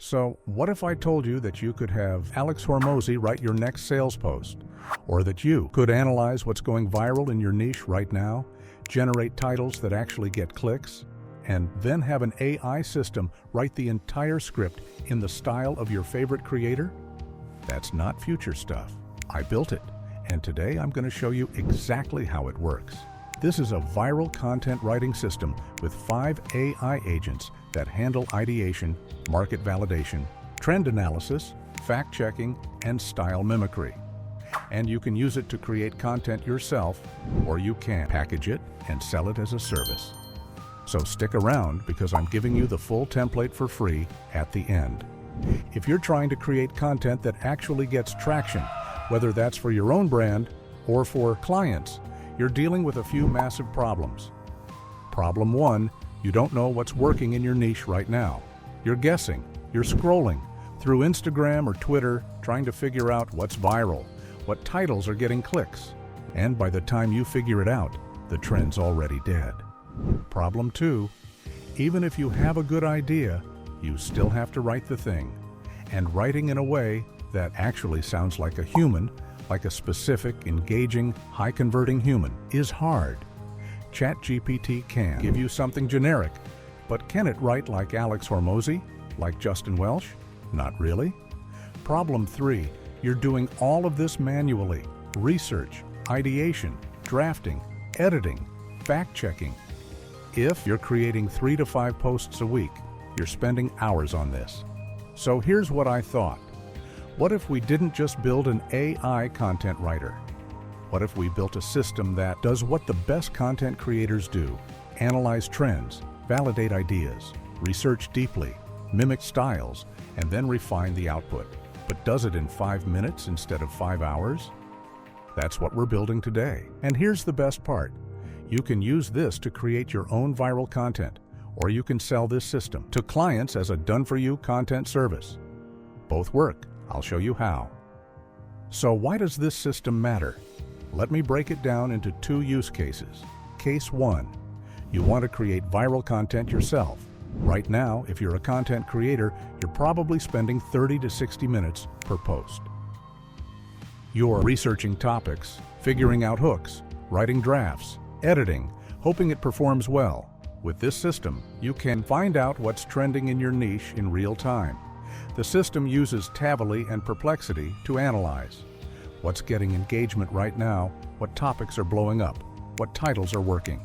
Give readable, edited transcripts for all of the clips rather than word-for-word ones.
So, what if I told you that you could have Alex Hormozi write your next sales post? Or that you could analyze what's going viral in your niche right now, generate titles that actually get clicks, and then have an AI system write the entire script in the style of your favorite creator? That's not future stuff. I built it, and today I'm going to show you exactly how it works. This is a viral content writing system with 5 AI agents that handle ideation, market validation, trend analysis, fact-checking, and style mimicry. And you can use it to create content yourself, or you can package it and sell it as a service. So stick around because I'm giving you the full template for free at the end. If you're trying to create content that actually gets traction, whether that's for your own brand or for clients, you're dealing with a few massive problems. Problem 1, you don't know what's working in your niche right now. You're guessing, you're scrolling through Instagram or Twitter trying to figure out what's viral, what titles are getting clicks, and by the time you figure it out, the trend's already dead. Problem 2, even if you have a good idea, you still have to write the thing. And writing in a way that actually sounds like a human, like a specific, engaging, high-converting human, is hard. ChatGPT can give you something generic, but can it write like Alex Hormozi, like Justin Welsh? Not really. Problem 3, you're doing all of this manually. Research, ideation, drafting, editing, fact-checking. If you're creating 3 to 5 posts a week, you're spending hours on this. So here's what I thought. What if we didn't just build an AI content writer? What if we built a system that does what the best content creators do? Analyze trends, validate ideas, research deeply, mimic styles, and then refine the output. But does it in 5 minutes instead of 5 hours? That's what we're building today. And here's the best part. You can use this to create your own viral content, or you can sell this system to clients as a done-for-you content service. Both work. I'll show you how. So why does this system matter? Let me break it down into 2 use cases. Case 1, you want to create viral content yourself. Right now, if you're a content creator, you're probably spending 30 to 60 minutes per post. You're researching topics, figuring out hooks, writing drafts, editing, hoping it performs well. With this system, you can find out what's trending in your niche in real time. The system uses Tavily and Perplexity to analyze what's getting engagement right now, what topics are blowing up, what titles are working.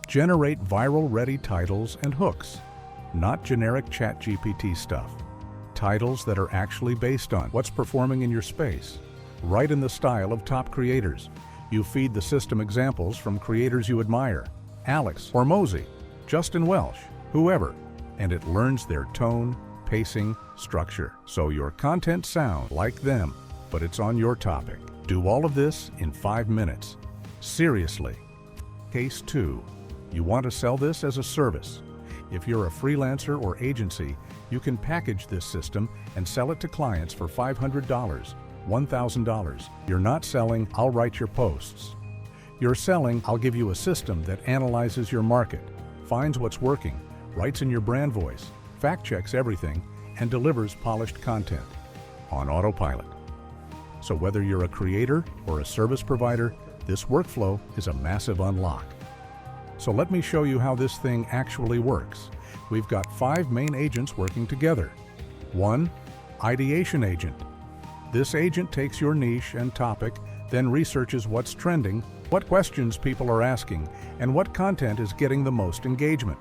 Generate viral-ready titles and hooks, not generic ChatGPT stuff. Titles that are actually based on what's performing in your space. Write in the style of top creators. You feed the system examples from creators you admire. Alex Hormozi, Justin Welsh, whoever, and it learns their tone, pacing, structure. So your content sounds like them, but it's on your topic. Do all of this in 5 minutes. Seriously. Case 2, you want to sell this as a service. If you're a freelancer or agency, you can package this system and sell it to clients for $500, $1,000. You're not selling, I'll write your posts. You're selling, I'll give you a system that analyzes your market, finds what's working, writes in your brand voice, fact-checks everything, and delivers polished content on autopilot. So whether you're a creator or a service provider, this workflow is a massive unlock. So let me show you how this thing actually works. We've got 5 main agents working together. 1, Ideation Agent. This agent takes your niche and topic, then researches what's trending, what questions people are asking, and what content is getting the most engagement.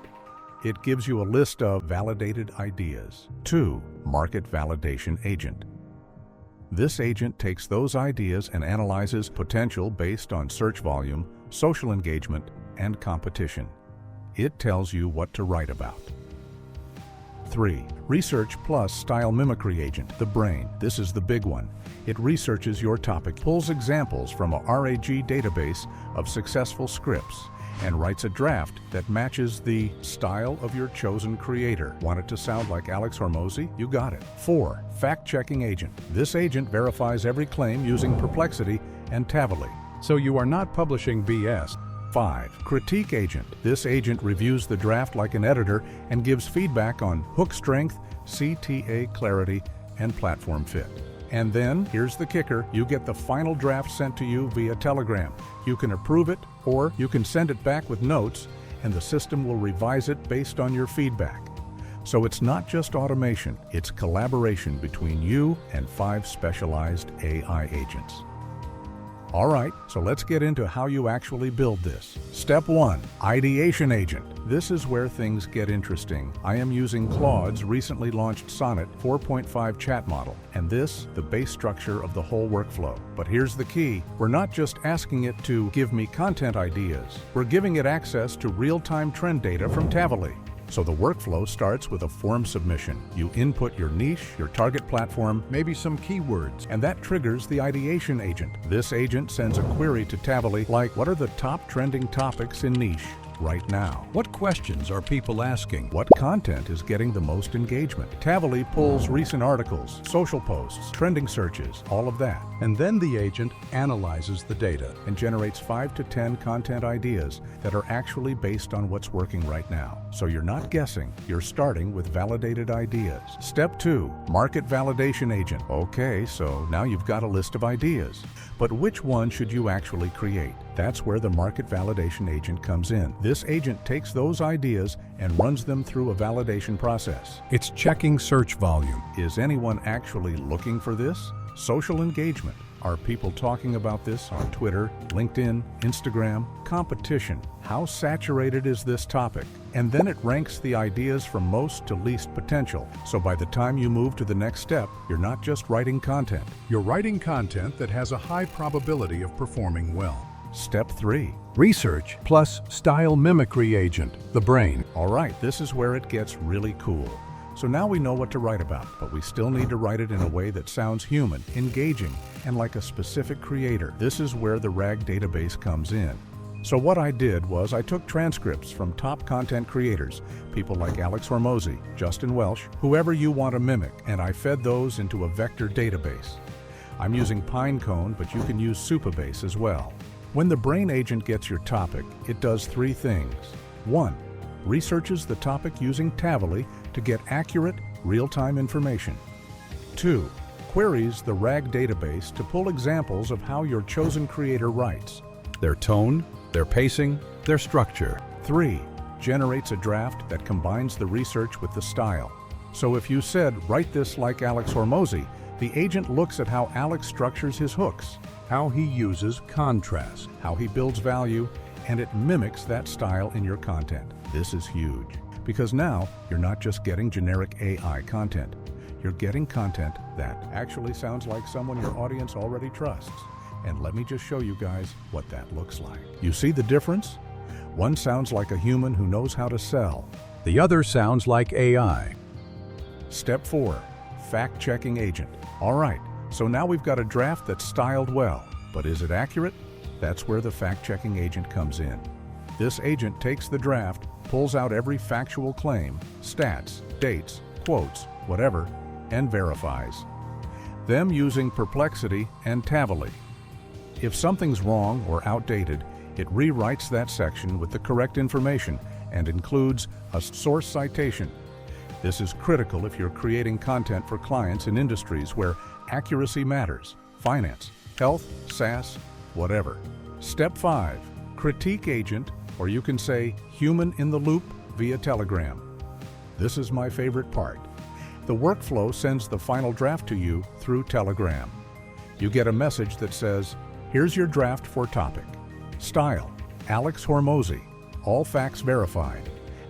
It gives you a list of validated ideas. 2, Market Validation Agent. This agent takes those ideas and analyzes potential based on search volume, social engagement, and competition. It tells you what to write about. 3, Research plus Style Mimicry Agent, the brain. This is the big one. It researches your topic, pulls examples from a RAG database of successful scripts, and writes a draft that matches the style of your chosen creator. Want it to sound like Alex Hormozi? You got it. 4, Fact-checking Agent. This agent verifies every claim using Perplexity and Tavily, so you are not publishing BS. 5, Critique Agent. This agent reviews the draft like an editor and gives feedback on hook strength, CTA clarity, and platform fit. And then, here's the kicker, you get the final draft sent to you via Telegram. You can approve it, or you can send it back with notes, and the system will revise it based on your feedback. So it's not just automation, it's collaboration between you and 5 specialized AI agents. All right, so let's get into how you actually build this. Step 1, Ideation Agent. This is where things get interesting. I am using Claude's recently launched Sonnet 4.5 chat model, and this, the base structure of the whole workflow. But here's the key, we're not just asking it to give me content ideas, we're giving it access to real-time trend data from Tavily. So the workflow starts with a form submission. You input your niche, your target platform, maybe some keywords, and that triggers the ideation agent. This agent sends a query to Tavily like, what are the top trending topics in niche right now? What questions are people asking? What content is getting the most engagement? Tavily pulls recent articles, social posts, trending searches, all of that. And then the agent analyzes the data and generates 5 to 10 content ideas that are actually based on what's working right now. So you're not guessing, you're starting with validated ideas. Step 2, Market Validation Agent. Okay, so now you've got a list of ideas. But which one should you actually create? That's where the Market Validation Agent comes in. This agent takes those ideas and runs them through a validation process. It's checking search volume. Is anyone actually looking for this? Social engagement. Are people talking about this on Twitter, LinkedIn, Instagram? Competition. How saturated is this topic? And then it ranks the ideas from most to least potential. So by the time you move to the next step, you're not just writing content. You're writing content that has a high probability of performing well. Step 3. Research plus Style Mimicry Agent, the brain. All right, this is where it gets really cool. So now we know what to write about, but we still need to write it in a way that sounds human, engaging, and like a specific creator. This is where the RAG database comes in. So what I did was I took transcripts from top content creators, people like Alex Hormozi, Justin Welsh, whoever you want to mimic, and I fed those into a vector database. I'm using Pinecone, but you can use Supabase as well. When the brain agent gets your topic, it does 3 things. 1. Researches the topic using Tavily to get accurate, real-time information. 2. Queries the RAG database to pull examples of how your chosen creator writes. Their tone, their pacing, their structure. 3. Generates a draft that combines the research with the style. So if you said, write this like Alex Hormozi, the agent looks at how Alex structures his hooks, how he uses contrast, how he builds value, and it mimics that style in your content. This is huge, because now you're not just getting generic AI content, you're getting content that actually sounds like someone your audience already trusts. And let me just show you guys what that looks like. You see the difference? One sounds like a human who knows how to sell. The other sounds like AI. Step 4, fact-checking agent. All right, so now we've got a draft that's styled well, but is it accurate? That's where the fact-checking agent comes in. This agent takes the draft, pulls out every factual claim, stats, dates, quotes, whatever, and verifies. Them using Perplexity and Tavily. If something's wrong or outdated, it rewrites that section with the correct information and includes a source citation. This is critical if you're creating content for clients in industries where accuracy matters: finance, health, SaaS, whatever. Step 5, critique agent, or you can say human in the loop via Telegram. This is my favorite part. The workflow sends the final draft to you through Telegram. You get a message that says, here's your draft for topic. Style, Alex Hormozi, all facts verified.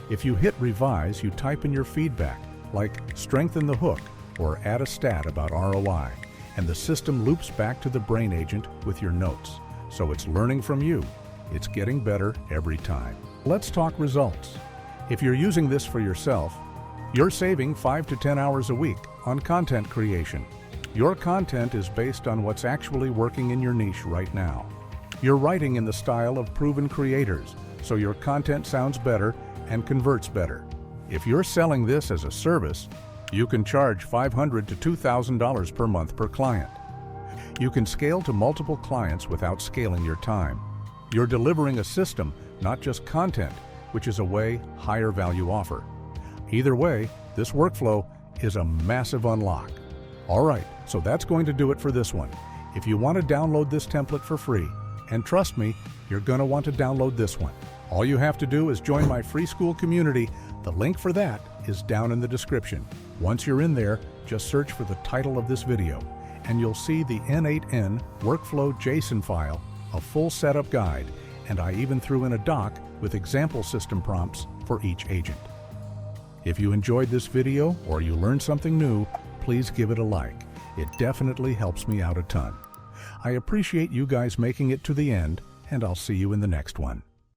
If you hit revise, you type in your feedback, like strengthen the hook or add a stat about ROI, and the system loops back to the brain agent with your notes. So it's learning from you. It's getting better every time. Let's talk results. If you're using this for yourself, you're saving 5 to 10 hours a week on content creation. Your content is based on what's actually working in your niche right now. You're writing in the style of proven creators, so your content sounds better and converts better. If you're selling this as a service, you can charge $500 to $2,000 per month per client. You can scale to multiple clients without scaling your time. You're delivering a system, not just content, which is a way higher value offer. Either way, this workflow is a massive unlock. All right, so that's going to do it for this one. If you want to download this template for free, and trust me, you're going to want to download this one. All you have to do is join my free school community. The link for that is down in the description. Once you're in there, just search for the title of this video, and you'll see the n8n workflow JSON file, a full setup guide, and I even threw in a doc with example system prompts for each agent. If you enjoyed this video or you learned something new, please give it a like. It definitely helps me out a ton. I appreciate you guys making it to the end, and I'll see you in the next one.